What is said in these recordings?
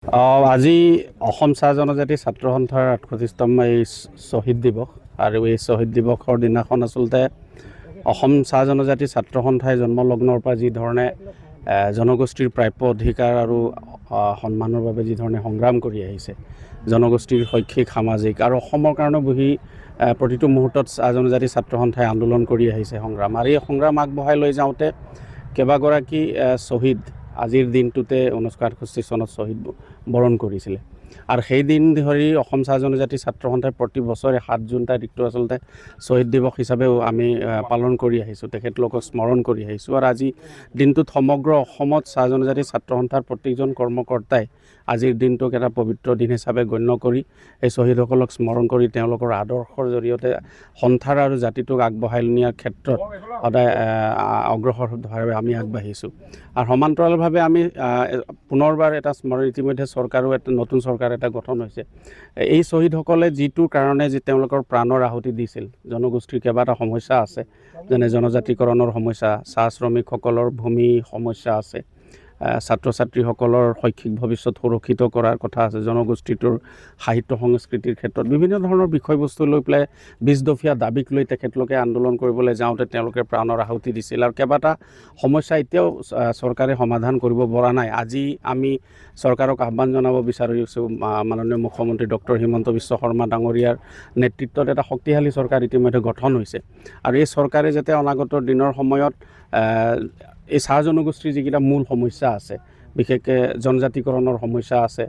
আজি অসম চাহ জনজাতি ছাত্ৰ সন্থাৰ ৩৮তম এই শ্বহীদ দিৱস আৰু এই শ্বহীদ দিৱসৰ দিনাখন আচলতে অসম চাহ জনজাতি ছাত্ৰ সন্থাই জন্মলগ্নৰ পৰা যি ধৰণে জনগোষ্ঠীৰ প্ৰাপ্য অধিকাৰ আৰু সন্মানৰ বাবে যি ধৰণে সংগ্ৰাম কৰি আহিছে, জনগোষ্ঠীৰ শৈক্ষিক সামাজিক আৰু অসমৰ কাৰণে বহি প্ৰতিটো মুহূৰ্তত চাহ জনজাতি ছাত্ৰ সন্থাই আন্দোলন কৰি আহিছে সংগ্ৰাম। আৰু এই সংগ্ৰাম আগবঢ়াই লৈ যাওঁতে কেইবাগৰাকী শ্বহীদ আজিৰ দিনটোতে 1968 চনত শ্বহীদ বৰণ কৰিছিলে। আৰু সেই দিন ধৰি অসম চাহ জনজাতি ছাত্ৰ সন্থাই প্ৰতি বছৰে 7 জুন তাৰিখটো আচলতে শ্বহীদ দিৱস হিচাপেও আমি পালন কৰি আহিছোঁ, তেখেতলোকক স্মৰণ কৰি আহিছোঁ। আৰু আজি দিনটোত সমগ্ৰ অসমত চাহ জনজাতি ছাত্ৰ সন্থাৰ প্ৰত্যেকজন কৰ্মকৰ্তাই আজিৰ দিনটোক এটা পবিত্ৰ দিন হিচাপে গণ্য কৰি এই শ্বহীদসকলক স্মৰণ কৰি তেওঁলোকৰ আদৰ্শৰ জৰিয়তে সন্থাৰ আৰু জাতিটোক আগবঢ়াই নিয়াৰ ক্ষেত্ৰত সদায় অগ্ৰসৰভাৱে আমি আগবাঢ়িছোঁ। আৰু সমান্তৰালভাৱে আমি পুনৰবাৰ এটা স্মৰণ, ইতিমধ্যে চৰকাৰো এটা নতুন চৰকাৰ এটা গঠন হৈছে। এই শ্বহীদসকলে যিটোৰ কাৰণে যে তেওঁলোকৰ প্ৰাণৰ আহুতি দিছিল, জনগোষ্ঠীৰ কেইবাটা সমস্যা আছে, যেনে জনজাতিকৰণৰ সমস্যা, চাহ শ্ৰমিকসকলৰ ভূমি সমস্যা আছে, ছাত্ৰ ছাত্ৰীসকলৰ শৈক্ষিক ভৱিষ্যত সুৰক্ষিত কৰাৰ কথা আছে, জনগোষ্ঠীটোৰ সাহিত্য সংস্কৃতিৰ ক্ষেত্ৰত বিভিন্ন ধৰণৰ বিষয়বস্তু লৈ পেলাই 20 দফীয়া দাবীক লৈ তেখেতলোকে আন্দোলন কৰিবলৈ যাওঁতে তেওঁলোকে প্ৰাণৰ আহুতি দিছিল। আৰু কেইবাটা সমস্যা এতিয়াও চৰকাৰে সমাধান কৰিব পৰা নাই। আজি আমি চৰকাৰক আহ্বান জনাব বিচাৰিছোঁ, মাননীয় মুখ্যমন্ত্ৰী ডক্টৰ হিমন্ত বিশ্ব শৰ্মা ডাঙৰীয়াৰ নেতৃত্বত এটা শক্তিশালী চৰকাৰ ইতিমধ্যে গঠন হৈছে। আৰু এই চৰকাৰে যাতে অনাগত দিনৰ সময়ত এই চাহ জনগোষ্ঠীৰ যিকেইটা মূল সমস্যা আছে, বিশেষকৈ জনজাতিকৰণৰ সমস্যা আছে,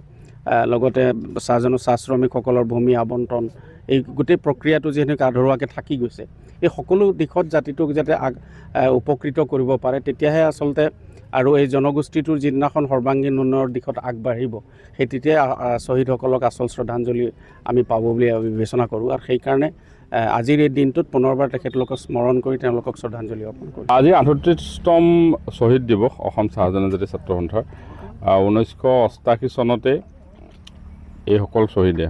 লগতে চাহ শ্ৰমিকসকলৰ ভূমি আবণ্টন, এই গোটেই প্ৰক্ৰিয়াটো যিহেতু আধৰুৱাকৈ থাকি গৈছে, এই সকলো দিশত জাতিটোক যাতে উপকৃত কৰিব পাৰে, তেতিয়াহে আচলতে আৰু এই জনগোষ্ঠীটোৰ যিদিনাখন সৰ্বাংগীন উন্নয়নৰ দিশত আগবাঢ়িব, সেই তেতিয়াই শ্বহীদসকলক আচল শ্ৰদ্ধাঞ্জলি আমি পাব বুলি বিবেচনা কৰোঁ। আৰু সেইকাৰণে আজিৰ এই দিনটোত পুনৰবাৰ তেখেতলোকক স্মৰণ কৰি তেওঁলোকক শ্ৰদ্ধাঞ্জলি অৰ্পণ কৰোঁ। আজি 38তম শ্বহীদ দিৱস অসম চাহ জনজাতি ছাত্ৰ সন্থাৰ। 1988 চনতে এইসকল শ্বহীদে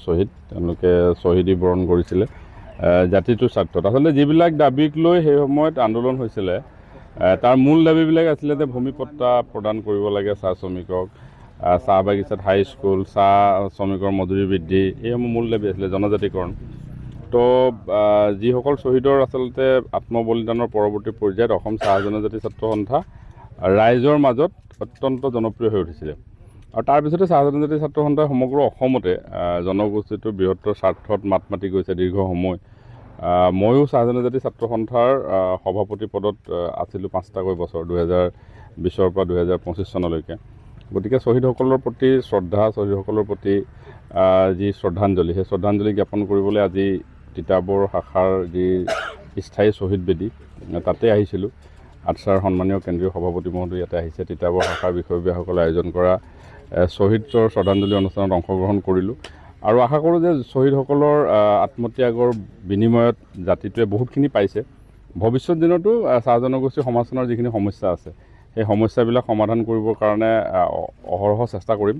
শ্বহীদ তেওঁলোকে শ্বহীদী বৰণ কৰিছিলে জাতিটোৰ স্বাৰ্থত। আচলতে যিবিলাক দাবীক লৈ সেই সময়ত আন্দোলন হৈছিলে, তাৰ মূল দাবীবিলাক আছিলে যে ভূমিপট্টা প্ৰদান কৰিব লাগে চাহ শ্ৰমিকক, চাহ বাগিচাত হাইস্কুল, চাহ শ্ৰমিকৰ মজুৰি বৃদ্ধি, এইসমূহ মূল দাবী আছিলে, জনজাতিকৰণ। তো যিসকল শ্বহীদৰ আচলতে আত্মবলিদানৰ পৰৱৰ্তী পৰ্যায়ত অসম চাহ জনজাতি ছাত্ৰ সন্থা ৰাইজৰ মাজত অত্যন্ত জনপ্ৰিয় হৈ উঠিছিলে। আৰু তাৰপিছতে চাহ জনজাতি ছাত্ৰ সন্থাই সমগ্ৰ অসমতে জনগোষ্ঠীটোৰ বৃহত্তৰ স্বাৰ্থত মাত মাতি গৈছে দীৰ্ঘ সময়। ময়ো চাহ জনজাতি ছাত্ৰ সন্থাৰ সভাপতি পদত আছিলোঁ 5টাকৈ বছৰ, 2020 পৰা 2025 চনলৈকে। গতিকে শ্বহীদসকলৰ প্ৰতি শ্ৰদ্ধা, শ্বহীদসকলৰ প্ৰতি যি শ্ৰদ্ধাঞ্জলি, সেই শ্ৰদ্ধাঞ্জলি জ্ঞাপন কৰিবলৈ আজি তিতাবৰ শাখাৰ যি স্থায়ী শ্বহীদ বেদী, তাতে আহিছিলোঁ। আটছাৰ সন্মানীয় কেন্দ্ৰীয় সভাপতি মহোদয় ইয়াতে আহিছে। তিতাবৰ শাখাৰ বিষয়ববীয়াসকলে আয়োজন কৰা শ্বহীদৰ শ্ৰদ্ধাঞ্জলি অনুষ্ঠানত অংশগ্ৰহণ কৰিলোঁ। আৰু আশা কৰোঁ যে শ্বহীদসকলৰ আত্মত্যাগৰ বিনিময়ত জাতিটোৱে বহুতখিনি পাইছে। ভৱিষ্যত দিনতো চাহ জনগোষ্ঠীৰ সমাজখনৰ যিখিনি সমস্যা আছে, সেই সমস্যাবিলাক সমাধান কৰিবৰ কাৰণে অহৰহ চেষ্টা কৰিম।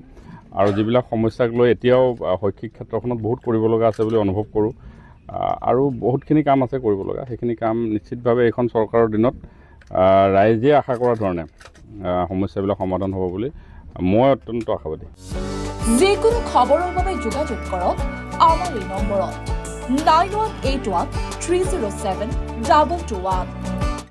আৰু যিবিলাক সমস্যাক লৈ এতিয়াও শৈক্ষিক ক্ষেত্ৰখনত বহুত কৰিব লগা আছে বুলি অনুভৱ কৰোঁ, আৰু বহুতখিনি কাম আছে কৰিব লগা। সেইখিনি কাম নিশ্চিতভাৱে এইখন চৰকাৰৰ দিনত ৰাইজে আশা কৰা ধৰণে সমস্যাবিলাক সমাধান হ'ব বুলি মই অত্যন্ত আশাবাদী। যিকোনো খবৰৰ বাবে যোগাযোগ কৰক আমাৰ এই নম্বৰত 9181 307 221।